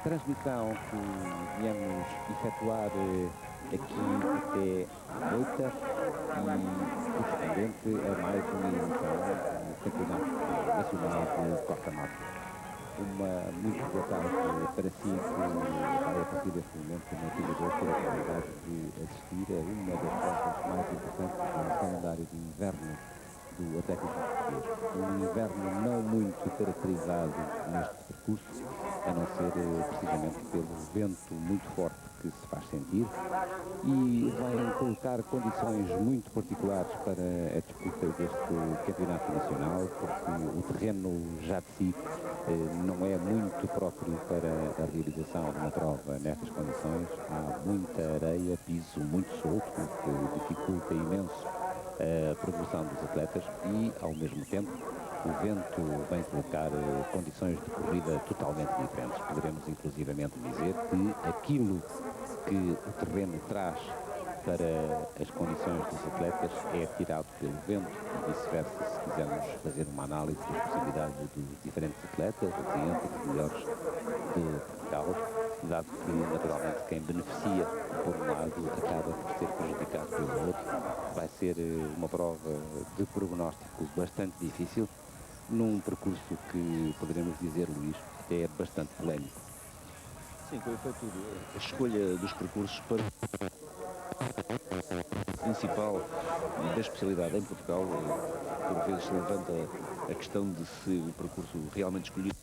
Transmissão que viemos efetuar aqui até Moita e correspondente a mais uma edição do Campeonato Nacional de Corta-Mato. Uma muito boa tarde para si que vai a partir deste momento no TV2 ter a oportunidade de assistir a uma das provas mais importantes do calendário de inverno do Atlético Português. Um inverno não muito caracterizado neste percurso, a não ser precisamente pelo vento muito forte que se faz sentir, e vai colocar condições muito particulares para a disputa deste campeonato nacional, porque o terreno já de si não é muito próprio para a realização de uma prova nestas condições. Há muita areia, piso muito solto, o que dificulta imenso a progressão dos atletas e, ao mesmo tempo, o vento vem colocar condições de corrida totalmente diferentes. Poderemos inclusivamente dizer que aquilo que o terreno traz para as condições dos atletas é tirado pelo vento e vice-versa, se quisermos fazer uma análise das possibilidades dos diferentes atletas, residentes, melhores de Portugal, dado que naturalmente quem beneficia por um lado acaba por ser prejudicado pelo outro. Vai ser uma prova de prognóstico bastante difícil, num percurso que poderemos dizer, Luís, é bastante polémico. Sim, com efeito a escolha dos percursos para o principal da especialidade em Portugal, por vezes se levanta a questão de se o percurso realmente escolhido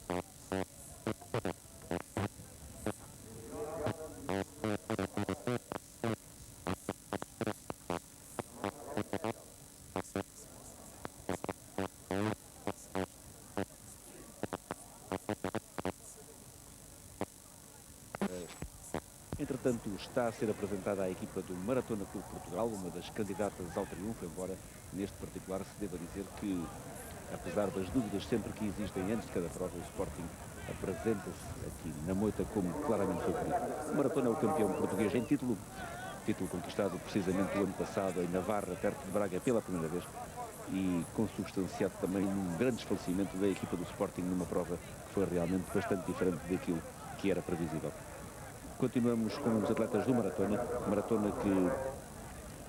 Entretanto, está a ser apresentada a equipa do Maratona Clube Portugal, uma das candidatas ao triunfo, embora neste particular se deva dizer que, apesar das dúvidas sempre que existem antes de cada prova, o Sporting apresenta-se aqui na Moita como claramente favorito. O Maratona é o campeão português em título conquistado precisamente o ano passado em Navarra, perto de Braga, pela primeira vez, e consubstanciado também num grande desfalecimento da equipa do Sporting numa prova que foi realmente bastante diferente daquilo que era previsível. Continuamos com os atletas do Maratona que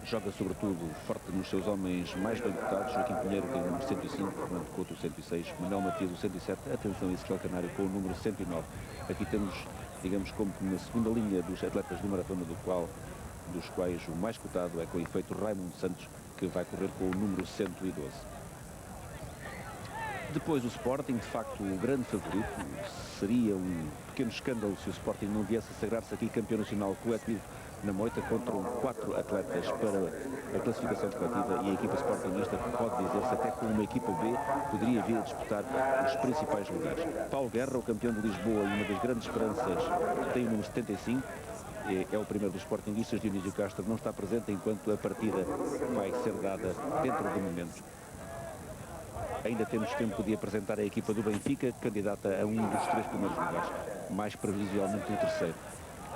joga sobretudo forte nos seus homens mais bem cotados. Joaquim Pinheiro tem o número 105, Fernando Couto o 106, Manuel Matias o 107, atenção Ezequiel Canário com o número 109. Aqui temos, digamos, como na segunda linha dos atletas do Maratona, dos quais o mais cotado é com efeito Raimundo Santos, que vai correr com o número 112. Depois o Sporting, de facto, o grande favorito. Seria um pequeno escândalo se o Sporting não viesse a sagrar-se aqui campeão nacional coletivo na Moita, contra 4 atletas para a classificação coletiva, e a equipa sportingista pode dizer-se até com uma equipa B poderia vir a disputar os principais lugares. Paulo Guerra, o campeão de Lisboa e uma das grandes esperanças, tem o número 75. É o primeiro dos sportinguistas. Dionísio Castro não está presente enquanto a partida vai ser dada dentro de momentos. Ainda temos tempo de apresentar a equipa do Benfica, candidata a um dos 3 primeiros lugares, mais previsivelmente o terceiro.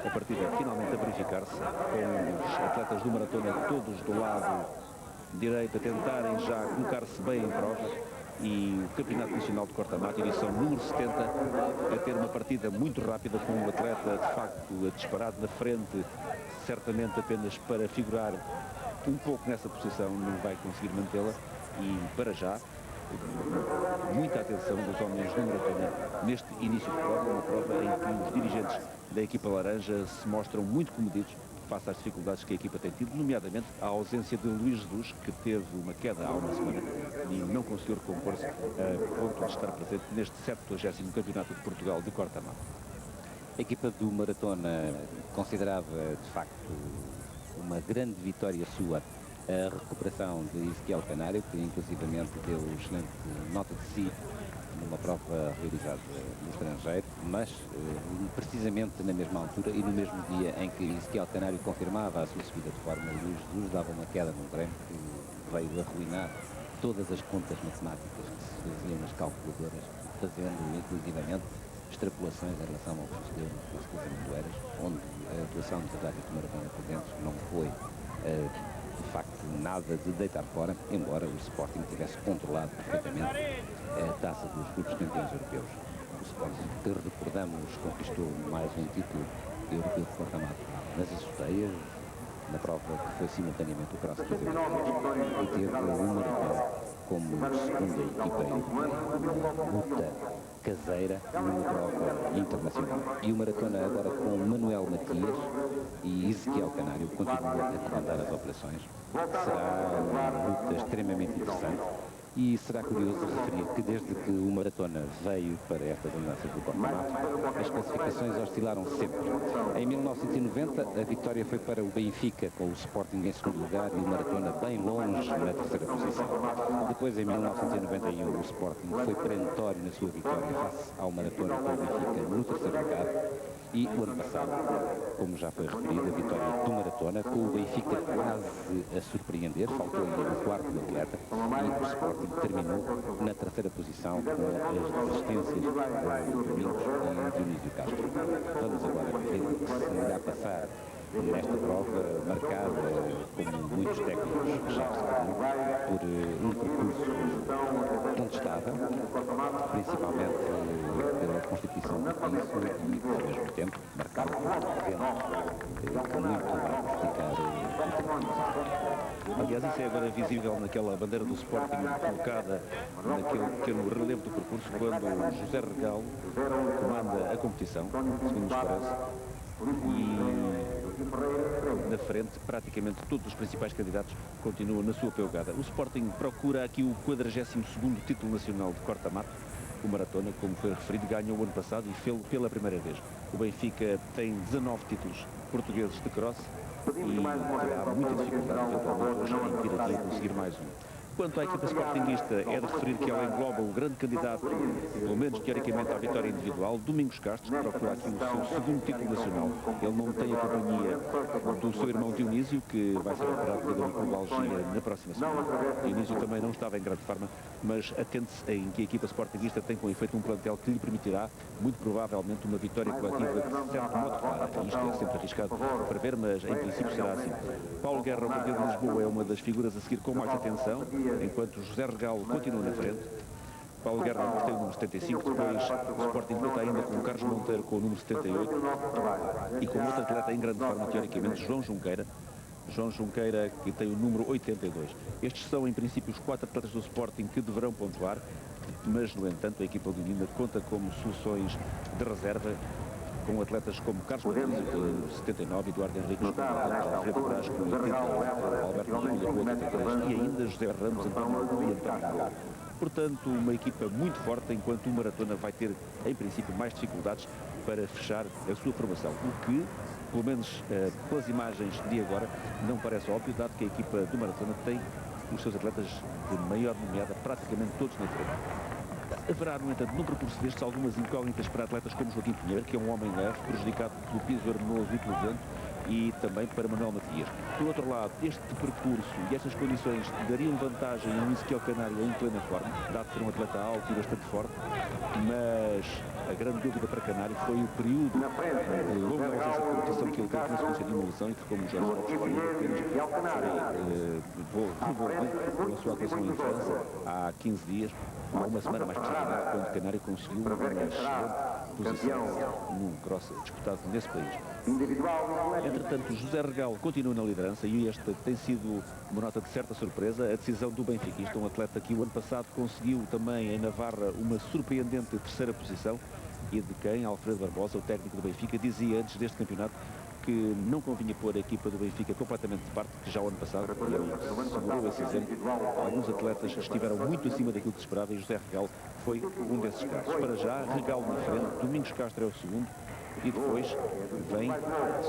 A partida finalmente a verificar-se, com os atletas do Maratona todos do lado direito a tentarem já colocar-se bem em prova, e o Campeonato Nacional de Corta-Mato, edição número 70, a ter uma partida muito rápida, com o atleta de facto disparado na frente, certamente apenas para figurar um pouco nessa posição, não vai conseguir mantê-la, e para já muita atenção dos homens do Maratona neste início de prova, uma prova em que os dirigentes da equipa laranja se mostram muito comedidos face às dificuldades que a equipa tem tido, nomeadamente a ausência de Luís Jesus, que teve uma queda há uma semana e não conseguiu recompor-se a ponto de estar presente neste 70º Campeonato de Portugal de Corta-Mato. A equipa do Maratona considerava, de facto, uma grande vitória sua a recuperação de Ezequiel Canário, que inclusivamente deu excelente nota de si numa prova realizada no estrangeiro, mas precisamente na mesma altura e no mesmo dia em que Ezequiel Canário confirmava a sua subida de forma, Luís Jesus dava uma queda num treino que veio arruinar todas as contas matemáticas que se faziam nas calculadoras, fazendo inclusivamente extrapolações em relação ao que sucedeu no cruzamento do Eras, onde a atuação de Dário de Maradona por dentro não foi, de facto, nada de deitar fora, embora o Sporting tivesse controlado perfeitamente a taça dos clubes campeões europeus. O Sporting, que recordamos, conquistou mais um título europeu de porta-mato nas azoteias, na prova que foi simultaneamente o Cross 2023, e teve o Maratona como segunda equipa europeia, uma luta caseira numa prova internacional. E o Maratona agora com Manuel Matias e Ezequiel Canário continua a comandar as operações. Será uma luta extremamente interessante. E será curioso referir que desde que o Maratona veio para estas andanças do porta-mato, as classificações oscilaram sempre. Em 1990, a vitória foi para o Benfica, com o Sporting em segundo lugar e o Maratona bem longe na terceira posição. Depois, em 1991, o Sporting foi perentório na sua vitória face ao Maratona, com o Benfica no terceiro lugar. E o ano passado, como já foi referido, a vitória do Maratona, com o Benfica quase a surpreender, faltou-lhe o quarto do atleta, e o Sporting terminou na terceira posição com as desistências de Domingos e Dionísio Castro. Vamos agora ver o que se irá passar nesta prova, marcada, como muitos técnicos já sabem, por um percurso contestável, principalmente pela constituição do piso e, ao mesmo tempo, marcado por um vento que muito vai prejudicar o trânsito. Aliás, isso é agora visível naquela bandeira do Sporting colocada naquele pequeno relevo do percurso, quando José Regal comanda a competição, segundo nos parece, e na frente praticamente todos os principais candidatos continuam na sua pegada. O Sporting procura aqui o 42º título nacional de corta-mato. O Maratona, como foi referido, ganhou o ano passado e fez pela primeira vez. O Benfica tem 19 títulos portugueses de cross e terá muita dificuldade, eventualmente, hoje em vir aqui a conseguir mais um. Quanto à equipa sportinguista, é de referir que ela engloba o grande candidato, pelo menos teoricamente, à vitória individual, Domingos Castro, que procura aqui o seu segundo título nacional. Ele não tem a companhia do seu irmão Dionísio, que vai ser operado de pubalgia na próxima semana. Dionísio também não estava em grande forma, mas atente-se em que a equipa sportinguista tem com efeito um plantel que lhe permitirá, muito provavelmente, uma vitória coletiva de certo modo clara. Isto é sempre arriscado para ver, mas em princípio será assim. Paulo Guerra, o Partido de Lisboa, é uma das figuras a seguir com mais atenção, enquanto José Regal continua na frente. Paulo Guerra tem o número 75, depois o Sporting conta ainda com o Carlos Monteiro com o número 78 e com outro atleta em grande forma, teoricamente, João Junqueira. João Junqueira, que tem o número 82. Estes são, em princípio, os 4 atletas do Sporting que deverão pontuar, mas, no entanto, a equipa leonina conta como soluções de reserva com atletas como Carlos Patrício, com 79, Eduardo Henriques, com 80, Alfredo Brás, com 80, Alberto Magalha, com 83, e ainda José Ramos, António e António Melo. Portanto, uma equipa muito forte, enquanto o Maratona vai ter, em princípio, mais dificuldades para fechar a sua formação. O que, pelo menos pelas imagens de agora, não parece óbvio, dado que a equipa do Maratona tem os seus atletas de maior nomeada, praticamente todos na frente. Haverá, no entanto, no percurso destes, algumas incógnitas para atletas como Joaquim Pinheiro, que é um homem leve, prejudicado pelo piso arenoso e pelo vento, e também para Manuel Matias. Por outro lado, este percurso e estas condições dariam vantagem a um Ezequiel Canário em plena forma, dado ser um atleta alto e bastante forte, mas a grande dúvida para Canário foi o período de longa ausência de competição que ele teve na sequência de emulação e que, como Jorge Lopes referiu, apenas foi envolvido com a sua atuação em França há 15 dias, há uma semana mais precisamente, quando Canário conseguiu uma excelente posição num cross disputado nesse país. Entretanto, José Regal continua na liderança e esta tem sido uma nota de certa surpresa, a decisão do benfiquista, um atleta que o ano passado conseguiu também em Navarra uma surpreendente terceira posição e de quem Alfredo Barbosa, o técnico do Benfica, dizia antes deste campeonato que não convinha pôr a equipa do Benfica completamente de parte, que já o ano passado segurou esse exemplo. Alguns atletas estiveram muito acima daquilo que se esperava e José Regal foi um desses casos. Para já, Regal na frente, Domingos Castro é o segundo e depois vem,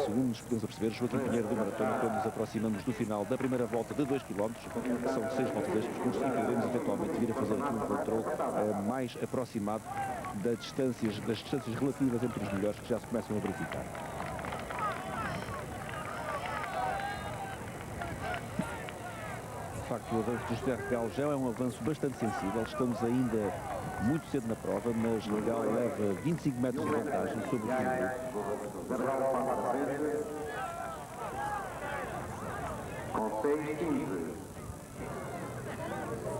segundo nos podemos perceber, Joaquim Pinheiro do Maratona, quando nos aproximamos do final da primeira volta de 2 km, que são 6 voltas deste percurso, e poderemos eventualmente vir a fazer aqui um controle mais aproximado das distâncias relativas entre os melhores que já se começam a verificar. De facto, o avanço do José Regal já é um avanço bastante sensível. Estamos ainda muito cedo na prova, mas Regal leva 25 metros de vantagem sobre o segundo.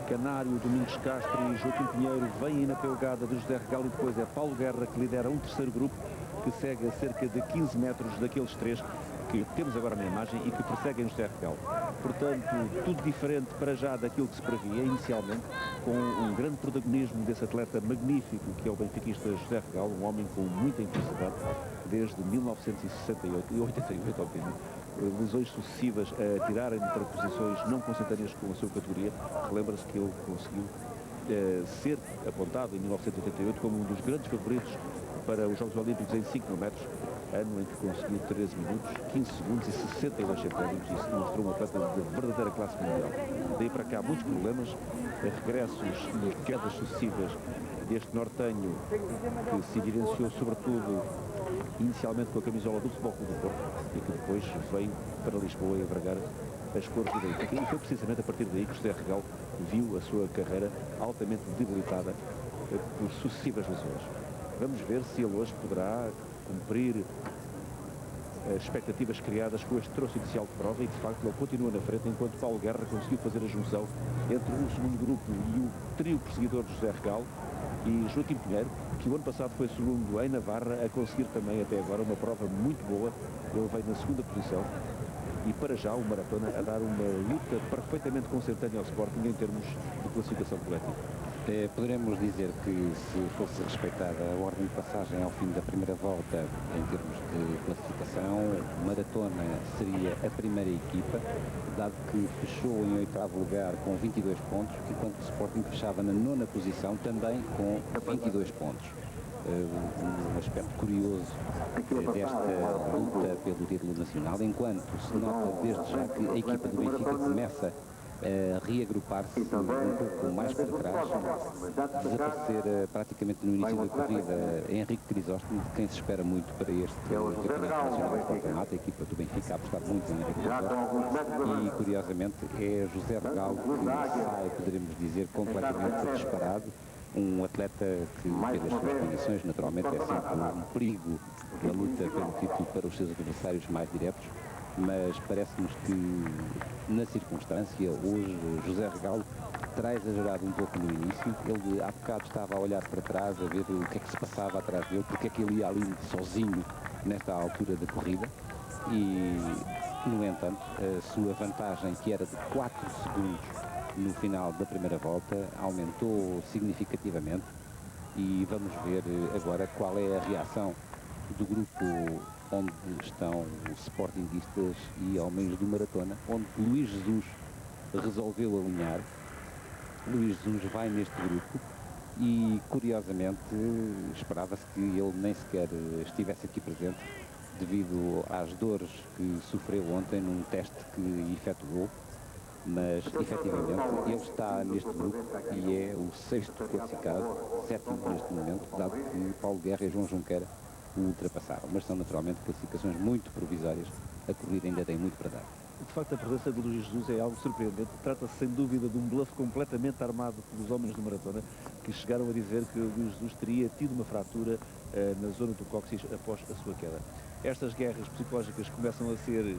Canário, Domingos Castro e Joaquim Pinheiro vêm na pegada de José Regal e depois é Paulo Guerra que lidera um terceiro grupo que segue a cerca de 15 metros daqueles três que temos agora na imagem e que perseguem José Regal. Portanto, tudo diferente para já daquilo que se previa inicialmente, com um grande protagonismo desse atleta magnífico que é o benfiquista José Regal, um homem com muita intensidade desde 1968 e 88, obviamente. Lesões sucessivas a tirarem para posições não consentâneas com a sua categoria. Relembra-se que ele conseguiu ser apontado em 1988 como um dos grandes favoritos para os Jogos Olímpicos em 5 metros, ano em que conseguiu 13 minutos, 15 segundos e 62 centésimos. Isso mostrou um atleta de verdadeira classe mundial. Daí para cá muitos problemas, regressos e quedas sucessivas deste nortenho que se evidenciou sobretudo inicialmente com a camisola do Futebol Clube do Porto e que depois veio para Lisboa e abragar as cores do Benfica. E foi precisamente a partir daí que José Regal viu a sua carreira altamente debilitada por sucessivas lesões. Vamos ver se ele hoje poderá cumprir as expectativas criadas com este troço inicial de prova e de facto ele continua na frente enquanto Paulo Guerra conseguiu fazer a junção entre o segundo grupo e o trio perseguidor de José Regal e Joaquim Pinheiro, que o ano passado foi segundo em Navarra, a conseguir também até agora uma prova muito boa. Ele veio na segunda posição e para já o Maratona a dar uma luta perfeitamente consentânea ao Sporting em termos de classificação coletiva. Poderemos dizer que se fosse respeitada a ordem de passagem ao fim da primeira volta em termos de classificação, Maratona seria a primeira equipa, dado que fechou em 8º lugar com 22 pontos, enquanto o Sporting fechava na 9ª posição também com 22 pontos. Um aspecto curioso desta luta pelo título nacional, enquanto se nota desde já que a equipa do Benfica começa a reagrupar-se um pouco mais para trás, desaparecer praticamente no início da corrida Henrique Crisóstomo, de quem se espera muito para este Campeonato Nacional de Campeonato. A equipa do Benfica a apostar muito em Henrique Crisóstomo e, curiosamente, é José Regal que sai, poderemos dizer, completamente disparado. Um atleta que, pelas suas condições, naturalmente é sempre um perigo na luta pelo título para os seus adversários mais diretos, mas parece-nos que, na circunstância, hoje José Regal terá exagerado um pouco no início. Ele há bocado estava a olhar para trás, a ver o que é que se passava atrás dele, porque é que ele ia ali sozinho nesta altura da corrida e, no entanto, a sua vantagem, que era de 4 segundos no final da primeira volta, aumentou significativamente e vamos ver agora qual é a reação do grupo onde estão os sportinguistas e homens do Maratona, onde Luís Jesus resolveu alinhar. Luís Jesus vai neste grupo e, curiosamente, esperava-se que ele nem sequer estivesse aqui presente devido às dores que sofreu ontem num teste que efetuou, mas, efetivamente, ele está neste grupo e é o 6º classificado, 7º neste momento, dado que Paulo Guerra e João Junqueira o ultrapassaram, mas são naturalmente classificações muito provisórias. A corrida ainda tem muito para dar. De facto, a presença de Luís Jesus é algo surpreendente. Trata-se, sem dúvida, de um bluff completamente armado pelos homens do Maratona, que chegaram a dizer que Luís Jesus teria tido uma fratura na zona do cóccix após a sua queda. Estas guerras psicológicas começam a ser,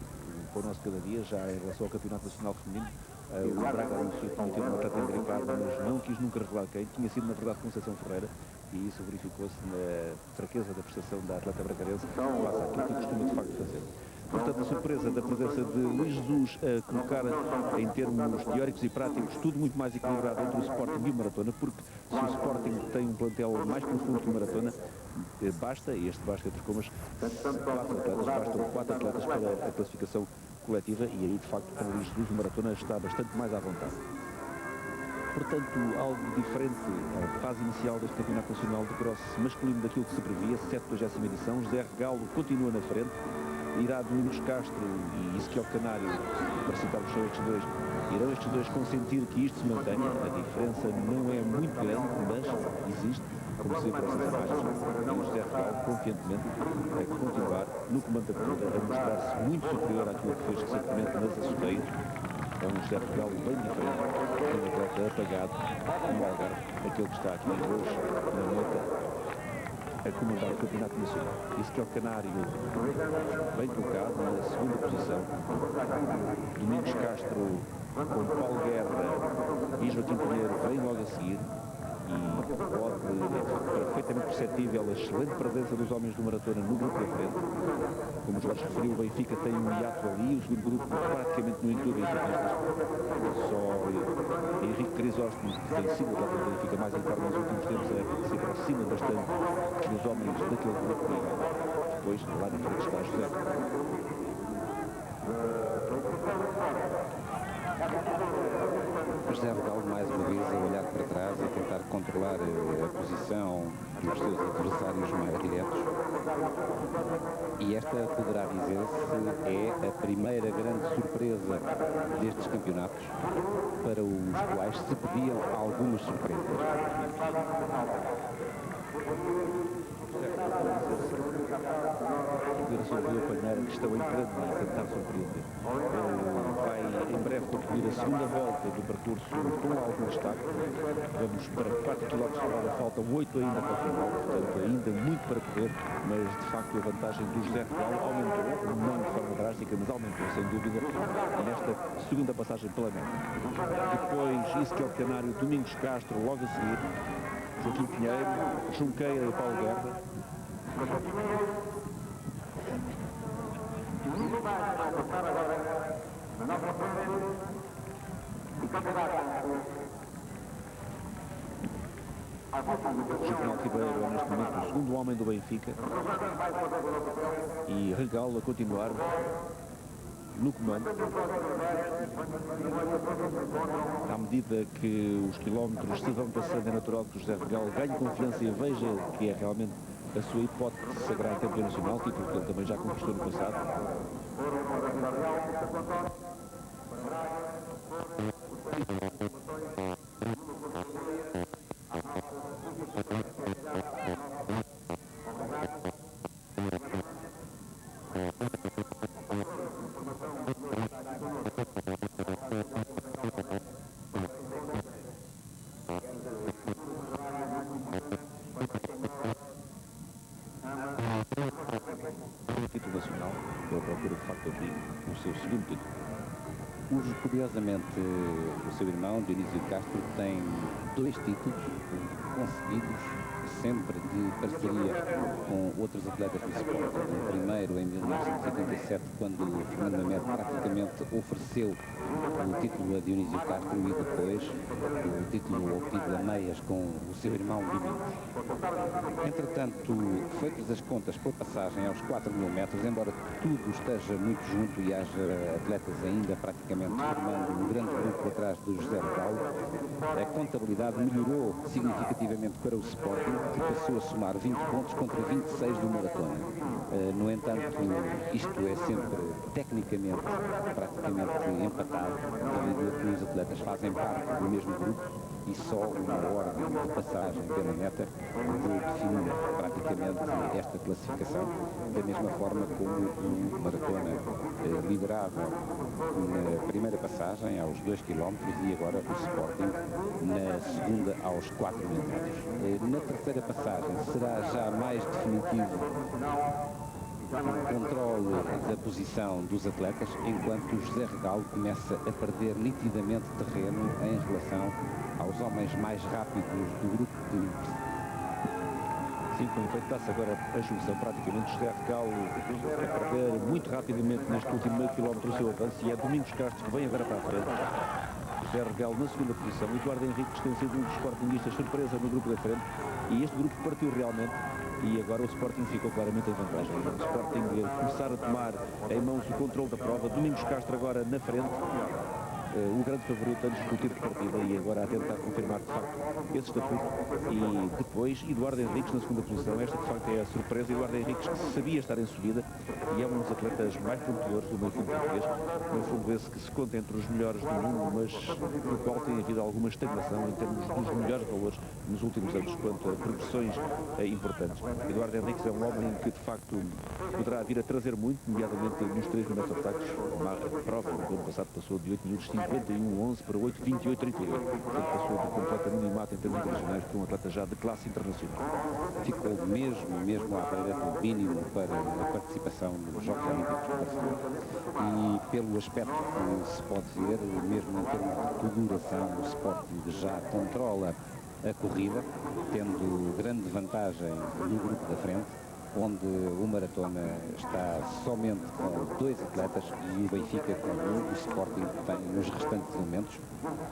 para o nosso cada dia, já em relação ao Campeonato Nacional Feminino. O Braga anunciou que tinha tido uma atleta engripado, mas não quis nunca revelar quem. Tinha sido, na verdade, Conceição Ferreira, e isso verificou-se na fraqueza da prestação da atleta bracarense, face àquilo que costuma, de facto, fazer. Portanto, a surpresa da presença de Luís Jesus a colocar em termos teóricos e práticos tudo muito mais equilibrado entre o Sporting e o Maratona, porque se o Sporting tem um plantel mais profundo que o Maratona, basta, e este basta entre comas, 4 atletas para a classificação coletiva, e aí, de facto, com o Luís Jesus, o Maratona está bastante mais à vontade. Portanto, algo diferente a fase inicial deste Campeonato Nacional de Cross masculino daquilo que se previa, 70ª edição. José Regalo continua na frente, irá Domingos Castro e Ezequiel Canário, para citarmos só estes dois, irão estes dois consentir que isto se mantenha. A diferença não é muito grande, mas existe, como se vê por essas imagens, e o José Regalo, confiantemente, a continuar no comando da corrida, a mostrar-se muito superior àquilo que fez recentemente nas Açoteiras, é um José Regal bem diferente, um atleta apagado, um Algarve, aquele que está aqui hoje na moita a comandar o campeonato nacional. Isso que é o Canário bem colocado na segunda posição. Domingos Castro com Paulo Guerra e Joaquim Pinheiro vem logo a seguir. E é perfeitamente perceptível a excelente presença dos homens do Maratona no grupo da frente. Como o Jorge referiu, o Benfica tem um hiato ali, o segundo grupo praticamente no interior das pistas. Só Henrique Crisóstomo, que tem sido o atleta do Benfica mais em forma nos últimos tempos, se aproxima bastante dos homens daquele grupo. E depois, lá na frente está José. José Regal, mais uma vez, a olhar para trás e tentar controlar a posição dos seus adversários mais diretos. E esta, poderá dizer-se, é a primeira grande surpresa destes campeonatos, para os quais se pediam algumas surpresas. Resolveu apanhar a questão em grande e tentar surpreender. Vai em breve concluir a segunda volta do percurso com algum destaque. Vamos para 4 km por hora, faltam 8 ainda para o final, portanto ainda muito para correr, mas de facto a vantagem do José Regal aumentou, não de forma drástica, mas aumentou sem dúvida nesta segunda passagem pela meta. Depois, isso que é o Canário, Domingos Castro, logo a seguir, Joaquim Pinheiro, Junqueira e Paulo Guerra. Juvenal Ribeiro é neste momento o segundo homem do Benfica e Regal a continuar no comando. À medida que os quilómetros se vão passando, é natural que o José Regal ganhe confiança e veja que é realmente a sua hipótese de se sagrar campeão nacional, título que ele também já conquistou no passado. Título nacional, ele procura de facto aqui o seu segundo título. Curiosamente, o seu irmão, Dionísio Castro, tem 2 títulos conseguidos sempre de parceria com outros atletas do Sporting. O primeiro em 1987, quando Fernando Mamed praticamente ofereceu o título a Dionísio Castro, e depois o título obtido a meias com o seu irmão Domingos. Entretanto, feitas as contas por passagem aos 4.000 metros, embora tudo esteja muito junto e haja atletas ainda praticamente formando um grande grupo atrás do José Regal, a contabilidade melhorou significativamente para o Sporting, que passou a somar 20 pontos contra 26 do Maratona. No entanto, isto é sempre tecnicamente praticamente empatado, devido a que os atletas fazem parte do mesmo grupo e só uma ordem de passagem pela meta define praticamente esta classificação, da mesma forma como o Maratona liderava na primeira passagem aos 2 km e agora o Sporting na segunda aos 4.000 metros. Na terceira passagem será já mais definitivo o controle da posição dos atletas, enquanto o José Regal começa a perder nitidamente terreno em relação aos homens mais rápidos do grupo de... Sim, com efeito, está-se agora a junção praticamente. José Regal a perder muito rapidamente neste último meio quilómetro o seu avanço, e é Domingos Castro que vem agora para a frente. José Regal na segunda posição, Eduardo Henriques tem sido um dos sportinguistas surpresa no grupo da frente, e este grupo partiu realmente, e agora o Sporting ficou claramente em vantagem. O Sporting começar a tomar em mãos o controle da prova, Domingos Castro agora na frente, o grande favorito antes do tiro de partida, e agora a tentar confirmar de facto esse estatuto. E depois Eduardo Henriques na segunda posição. Esta de facto é a surpresa. Eduardo Henriques, que sabia estar em subida e é um dos atletas mais prometedores do meio fundo português, no fundo esse que se conta entre os melhores do mundo, mas no qual tem havido alguma estagnação em termos dos melhores valores nos últimos anos, quanto a progressões importantes. Eduardo Henriques é um homem que de facto poderá vir a trazer muito, nomeadamente nos 3 primeiros obstáculos. A prova do ano passado passou de 8 minutos 51-11 para 8-28-38. Portanto, passou de completo anonimato em termos internacionais para um atleta já de classe internacional. Ficou mesmo à beira do mínimo para a participação nos Jogos Olímpicos de Barcelona. E pelo aspecto que se pode ver, mesmo em termos de duração, o Sporting já controla a corrida, tendo grande vantagem no grupo da frente, onde o Maratona está somente com 2 atletas e o Benfica com 1. O Sporting tem nos restantes elementos,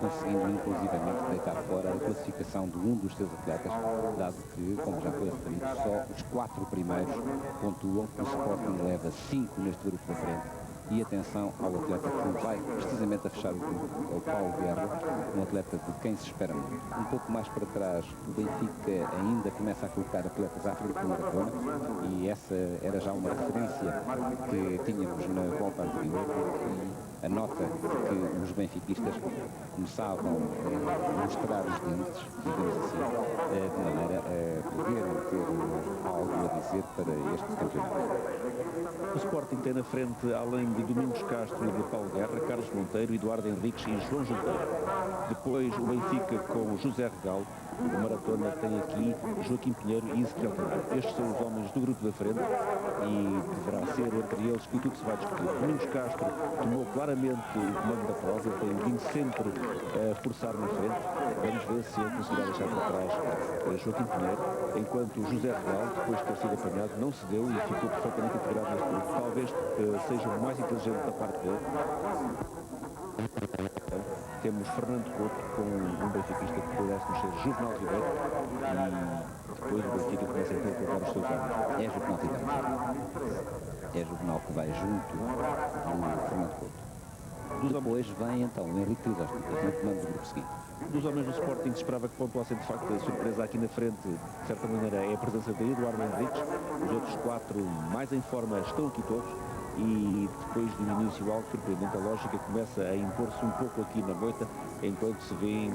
conseguindo inclusivamente deitar fora a classificação de um dos seus atletas, dado que, como já foi referido, só os 4 primeiros pontuam. O Sporting leva 5 neste grupo da frente. E atenção ao atleta que vai precisamente a fechar o grupo, é o Paulo Guerra, um atleta de quem se espera muito. Um pouco mais para trás, o Benfica ainda começa a colocar atletas à frente do Maratona, e essa era já uma referência que tínhamos na volta anterior, e a nota que os benfiquistas começavam a mostrar os dentes, digamos assim, de maneira a poderem ter algo a dizer para este campeonato. O Sporting tem na frente, além de Domingos Castro e de Paulo Guerra, Carlos Monteiro, Eduardo Henriques e João Junqueira. Depois o Benfica com José Regalo. O Maratona tem aqui Joaquim Pinheiro e Ezequiel Canário. Estes são os homens do grupo da frente e deverá ser entre eles que tudo se vai discutir. Domingos Castro tomou claramente o comando da prova, tem vindo sempre a forçar na frente. Vamos ver se ele conseguirá deixar para trás Joaquim Pinheiro, enquanto José Regalo, depois de ter sido apanhado, não se deu e ficou perfeitamente integrado neste grupo. Talvez seja o mais inteligente da parte dele. Temos Fernando Couto com um benfiquista que parece-nos ser Juvenal Ribeiro, e depois o Benfica começa então a colocar os seus homens. É Juvenal Ribeiro. É Juvenal que vai junto do Fernando Couto. Depois vem então o Henrique Crisóstomo, no comando do grupo seguinte. Dos homens do Sporting se esperava que pontuassem de facto a surpresa aqui na frente, de certa maneira, é a presença de Eduardo Henriques. Os outros 4 mais em forma estão aqui todos. E depois do início algo surpreendente, a lógica começa a impor-se um pouco aqui na moita, enquanto se vêem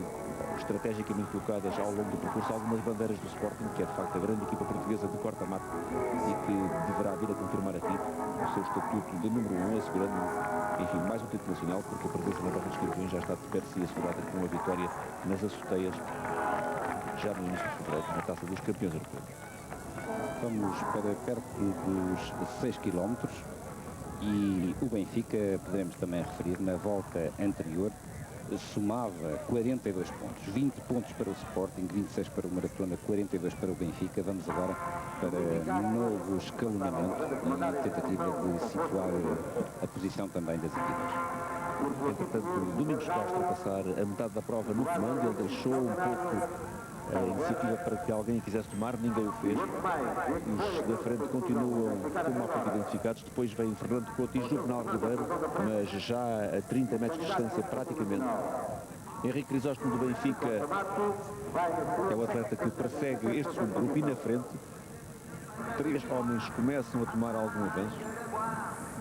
estrategicamente colocadas ao longo do percurso algumas bandeiras do Sporting, que é de facto a grande equipa portuguesa de corta-mato e que deverá vir a confirmar aqui o seu estatuto de número 1, assegurando, enfim, mais um título nacional, porque a presença na Taça dos Campeões já está de perto de si assegurada com a vitória nas açoteias já no início de fevereiro, na Taça dos Campeões Europeus. Vamos para perto dos 6 km. E o Benfica, poderemos também referir, na volta anterior, somava 42 pontos. 20 pontos para o Sporting, 26 para o Maratona, 42 para o Benfica. Vamos agora para um novo escalonamento e tentativa de situar a posição também das equipas. Entretanto, Domingos Castro a passar a metade da prova no comando, ele deixou um pouco a iniciativa para que alguém quisesse tomar, ninguém o fez. Os da frente continuam como há pouco identificados. Depois vem Fernando Couto e Juvenal Ribeiro, mas já a 30 metros de distância praticamente. Henrique Crisóstomo do Benfica é o atleta que persegue este segundo grupo, e na frente 3 homens começam a tomar algum avanço.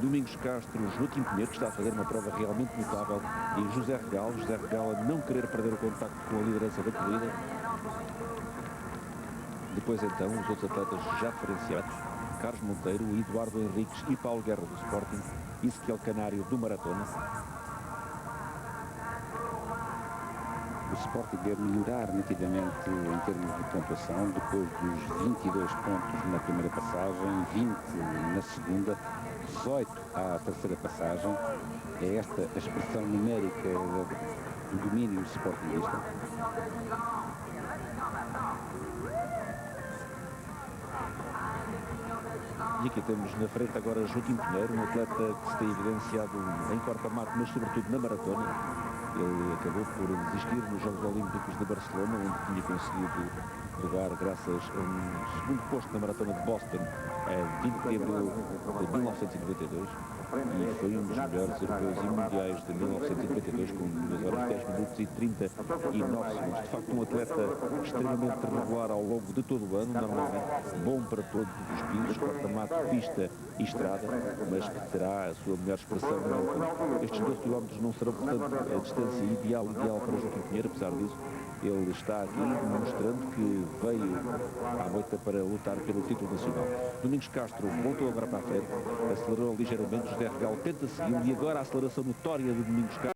Domingos Castro, Joaquim Pinheiro, que está a fazer uma prova realmente notável, e José Regalo a não querer perder o contacto com a liderança da corrida. Depois então os outros atletas já diferenciados: Carlos Monteiro, Eduardo Henriques e Paulo Guerra do Sporting, Ezequiel Canário do Maratona. O Sporting deve melhorar nitidamente em termos de pontuação, depois dos 22 pontos na primeira passagem, 20 na segunda, 18 à terceira passagem. É esta a expressão numérica do domínio sportingista. E aqui temos na frente agora Joaquim Pinheiro, um atleta que se tem evidenciado em corta-mato, mas sobretudo na maratona. Ele acabou por desistir nos Jogos Olímpicos de Barcelona, onde tinha conseguido lugar graças a um segundo posto na maratona de Boston, a 20 de abril de 1992, e foi um dos melhores europeus e mundiais de 1992, com 2 horas 10 minutos e 39 segundos. De facto, um atleta extremamente regular ao longo de todo o ano, normalmente bom para todos os pisos, corta-mato, pista e estrada, mas que terá a sua melhor expressão na altura. Estes 12 km não serão, portanto, a distância ideal para Joaquim Pinheiro. Apesar disso, ele está aqui mostrando que veio à moita para lutar pelo título nacional. Domingos Castro voltou agora para a frente, acelerou ligeiramente, José Regalo tenta segui-lo, e agora a aceleração notória de Domingos Castro.